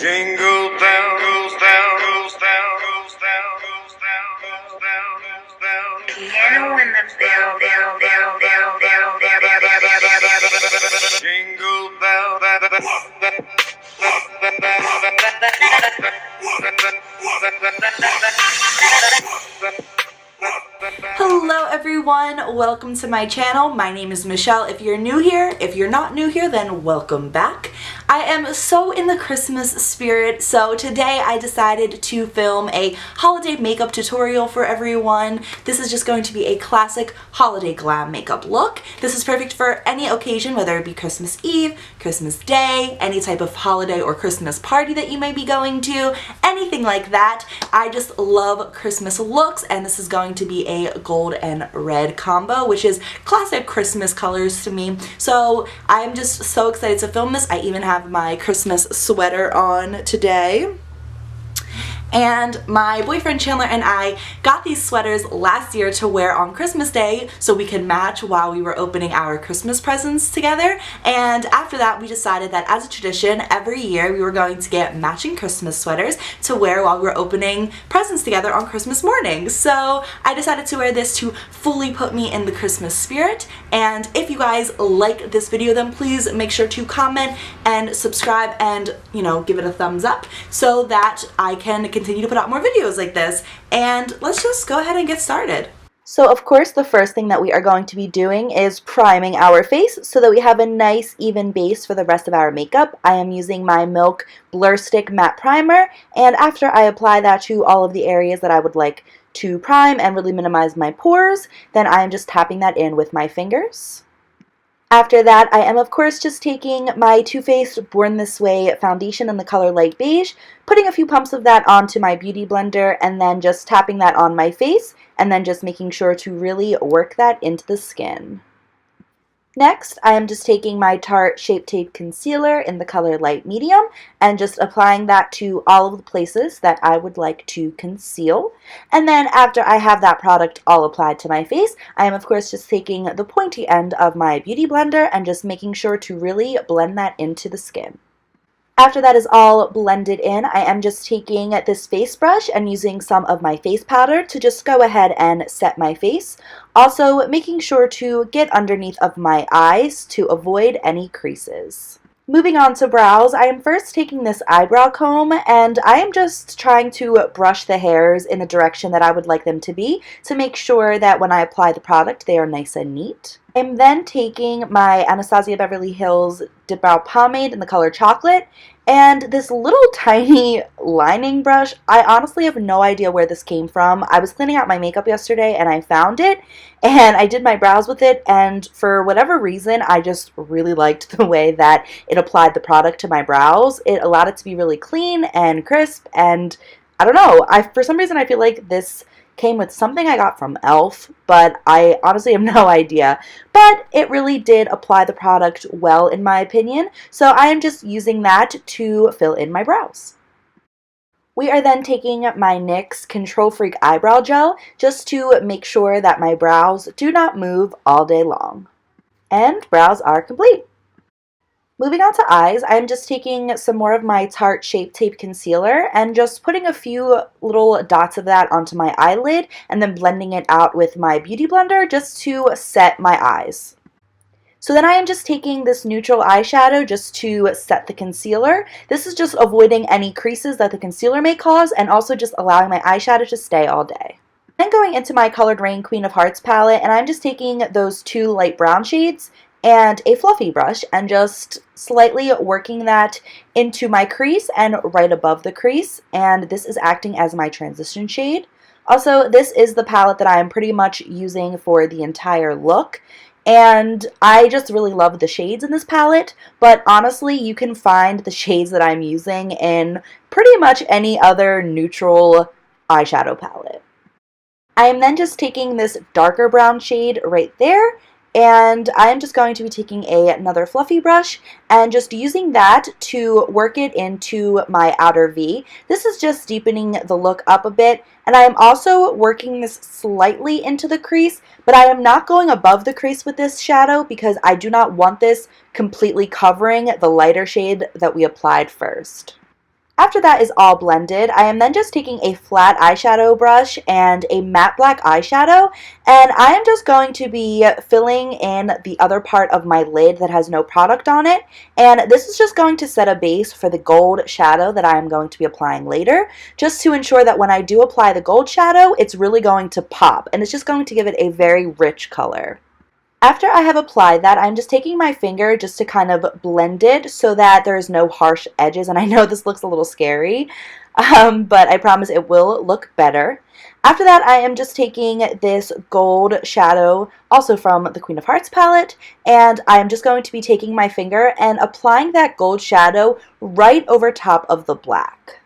Jingle bells, bells, bells, bells, bells, bells, bells. Piano in the bell, bell, bell, bell, bell, bell, bell, bell, bell, bell. Jingle bell, Hello everyone, welcome to my channel. My name is Michelle. If you're new here, if you're not new here, then welcome back. I am so in the Christmas spirit, so today I decided to film a holiday makeup tutorial for everyone. This is just going to be a classic holiday glam makeup look. This is perfect for any occasion, whether it be Christmas Eve, Christmas Day, any type of holiday or Christmas party that you may be going to, anything like that. I just love Christmas looks, and this is going to be a gold and red combo, which is classic Christmas colors to me. So I'm just so excited to film this. I even have my Christmas sweater on today. And my boyfriend Chandler and I got these sweaters last year to wear on Christmas Day so we could match while we were opening our Christmas presents together. And after that, we decided that as a tradition, every year we were going to get matching Christmas sweaters to wear while we were opening presents together on Christmas morning. So I decided to wear this to fully put me in the Christmas spirit. And if you guys like this video, then please make sure to comment and subscribe and, you know, give it a thumbs up so that I can continue to put out more videos like this. And let's just go ahead and get started. So of course the first thing that we are going to be doing is priming our face so that we have a nice even base for the rest of our makeup. I am using my Milk Blur Stick Matte Primer, and after I apply that to all of the areas that I would like to prime and really minimize my pores, then I am just tapping that in with my fingers. After that, I am of course just taking my Too Faced Born This Way foundation in the color Light Beige, putting a few pumps of that onto my beauty blender, and then just tapping that on my face, and then just making sure to really work that into the skin. Next, I am just taking my Tarte Shape Tape Concealer in the color Light Medium and just applying that to all of the places that I would like to conceal. And then after I have that product all applied to my face, I am of course just taking the pointy end of my beauty blender and just making sure to really blend that into the skin. After that is all blended in, I am just taking this face brush and using some of my face powder to just go ahead and set my face. Also making sure to get underneath of my eyes to avoid any creases. Moving on to brows, I am first taking this eyebrow comb and I am just trying to brush the hairs in the direction that I would like them to be to make sure that when I apply the product they are nice and neat. I'm then taking my Anastasia Beverly Hills Dipbrow Pomade in the color Chocolate and this little tiny lining brush. I honestly have no idea where this came from. I was cleaning out my makeup yesterday and I found it and I did my brows with it, and for whatever reason I just really liked the way that it applied the product to my brows. It allowed it to be really clean and crisp, and I don't know, for some reason I feel like this came with something I got from e.l.f., but I honestly have no idea. But it really did apply the product well in my opinion, so I am just using that to fill in my brows. We are then taking my NYX Control Freak Eyebrow Gel just to make sure that my brows do not move all day long. And brows are complete. Moving on to eyes, I'm just taking some more of my Tarte Shape Tape Concealer and just putting a few little dots of that onto my eyelid and then blending it out with my beauty blender just to set my eyes. So then I am just taking this neutral eyeshadow just to set the concealer. This is just avoiding any creases that the concealer may cause and also just allowing my eyeshadow to stay all day. Then going into my colored Raine Queen of Hearts palette, and I'm just taking those two light brown shades and a fluffy brush and just slightly working that into my crease and right above the crease, and this is acting as my transition shade. Also, this is the palette that I am pretty much using for the entire look, and I just really love the shades in this palette, but honestly you can find the shades that I'm using in pretty much any other neutral eyeshadow palette. I am then just taking this darker brown shade right there, and I'm just going to be taking another fluffy brush and just using that to work it into my outer V. This is just deepening the look up a bit, and I am also working this slightly into the crease, but I am not going above the crease with this shadow because I do not want this completely covering the lighter shade that we applied first. After that is all blended, I am then just taking a flat eyeshadow brush and a matte black eyeshadow, and I am just going to be filling in the other part of my lid that has no product on it, and this is just going to set a base for the gold shadow that I am going to be applying later, just to ensure that when I do apply the gold shadow, it's really going to pop, and it's just going to give it a very rich color. After I have applied that, I'm just taking my finger just to kind of blend it so that there's no harsh edges, and I know this looks a little scary, but I promise it will look better. After that, I am just taking this gold shadow, also from the Queen of Hearts palette, and I'm just going to be taking my finger and applying that gold shadow right over top of the black.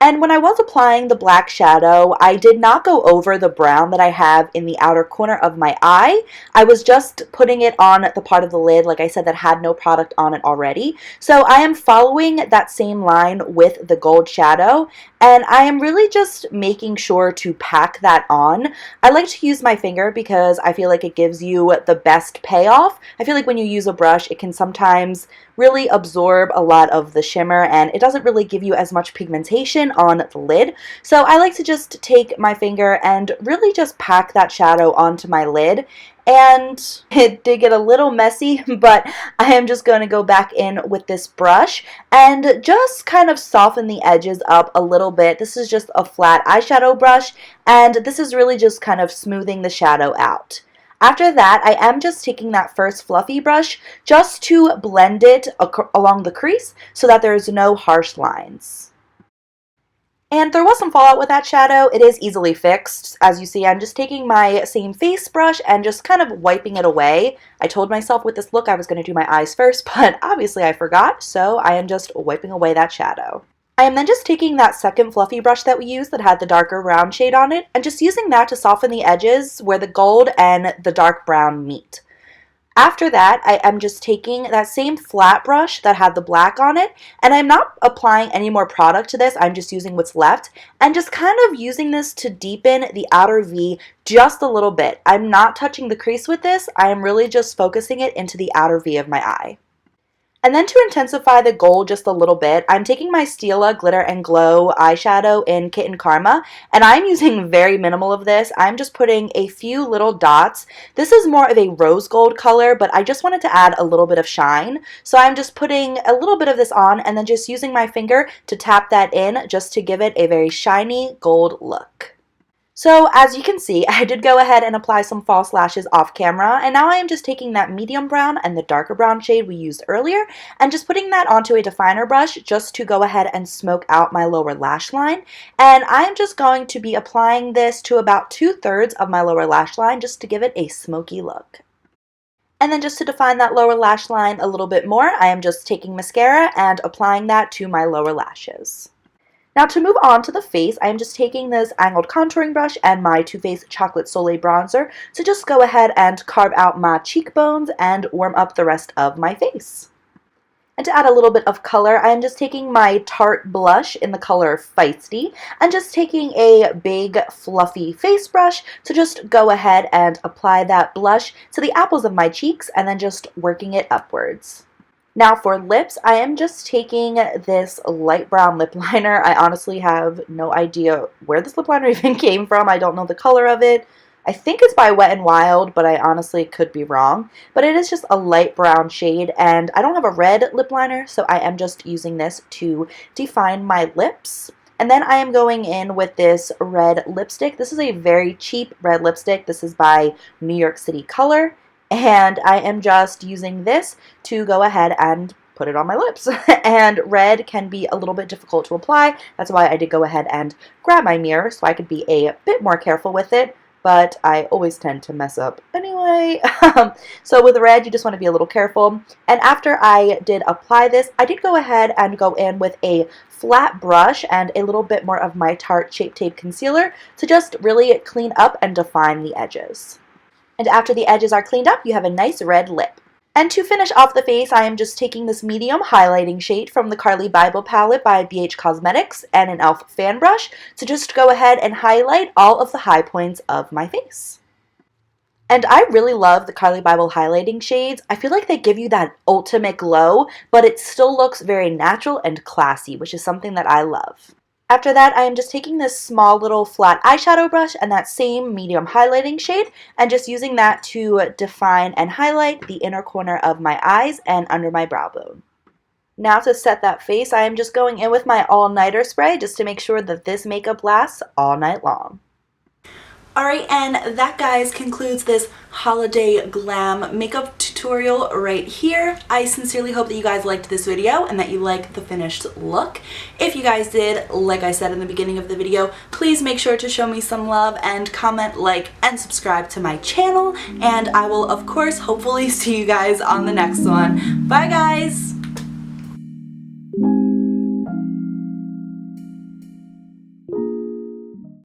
And when I was applying the black shadow, I did not go over the brown that I have in the outer corner of my eye. I was just putting it on the part of the lid, like I said, that had no product on it already. So I am following that same line with the gold shadow, and I am really just making sure to pack that on. I like to use my finger because I feel like it gives you the best payoff. I feel like when you use a brush, it can sometimes really absorb a lot of the shimmer, and it doesn't really give you as much pigmentation on the lid. So I like to just take my finger and really just pack that shadow onto my lid. And it did get a little messy, but I am just going to go back in with this brush and just kind of soften the edges up a little bit. This is just a flat eyeshadow brush, and this is really just kind of smoothing the shadow out. After that, I am just taking that first fluffy brush just to blend it along the crease so that there's no harsh lines. And there was some fallout with that shadow. It is easily fixed. As you see, I'm just taking my same face brush and just kind of wiping it away. I told myself with this look I was going to do my eyes first, but obviously I forgot, so I am just wiping away that shadow. I am then just taking that second fluffy brush that we used that had the darker brown shade on it and just using that to soften the edges where the gold and the dark brown meet. After that, I am just taking that same flat brush that had the black on it, and I'm not applying any more product to this, I'm just using what's left, and just kind of using this to deepen the outer V just a little bit. I'm not touching the crease with this, I am really just focusing it into the outer V of my eye. And then to intensify the gold just a little bit, I'm taking my Stila Glitter and Glow eyeshadow in Kitten Karma, and I'm using very minimal of this. I'm just putting a few little dots. This is more of a rose gold color, but I just wanted to add a little bit of shine. So I'm just putting a little bit of this on and then just using my finger to tap that in just to give it a very shiny gold look. So as you can see, I did go ahead and apply some false lashes off camera, and now I am just taking that medium brown and the darker brown shade we used earlier and just putting that onto a definer brush just to go ahead and smoke out my lower lash line. And I'm just going to be applying this to about 2/3 of my lower lash line just to give it a smoky look. And then just to define that lower lash line a little bit more, I am just taking mascara and applying that to my lower lashes. Now to move on to the face, I'm just taking this angled contouring brush and my Too Faced Chocolate Soleil bronzer to just go ahead and carve out my cheekbones and warm up the rest of my face. And to add a little bit of color, I'm just taking my Tarte blush in the color Feisty and just taking a big fluffy face brush to just go ahead and apply that blush to the apples of my cheeks and then just working it upwards. Now for lips, I am just taking this light brown lip liner. I honestly have no idea where this lip liner even came from. I don't know the color of it. I think it's by Wet n Wild, but I honestly could be wrong. But it is just a light brown shade, and I don't have a red lip liner, so I am just using this to define my lips. And then I am going in with this red lipstick. This is a very cheap red lipstick. This is by New York City Color. And I am just using this to go ahead and put it on my lips. And red can be a little bit difficult to apply. That's why I did go ahead and grab my mirror so I could be a bit more careful with it. But I always tend to mess up anyway. So with red, you just want to be a little careful. And after I did apply this, I did go ahead and go in with a flat brush and a little bit more of my Tarte Shape Tape Concealer to just really clean up and define the edges. And after the edges are cleaned up, you have a nice red lip. And to finish off the face, I am just taking this medium highlighting shade from the Carli Bybel palette by Beige Cosmetics and an e.l.f. fan brush to just go ahead and highlight all of the high points of my face. And I really love the Carli Bybel highlighting shades. I feel like they give you that ultimate glow, but it still looks very natural and classy, which is something that I love. After that, I am just taking this small little flat eyeshadow brush and that same medium highlighting shade and just using that to define and highlight the inner corner of my eyes and under my brow bone. Now to set that face, I am just going in with my all-nighter spray just to make sure that this makeup lasts all night long. Alright, and that, guys, concludes this holiday glam makeup tutorial right here. I sincerely hope that you guys liked this video and that you like the finished look. If you guys did, like I said in the beginning of the video, please make sure to show me some love and comment, like, and subscribe to my channel. And I will, of course, hopefully see you guys on the next one. Bye, guys!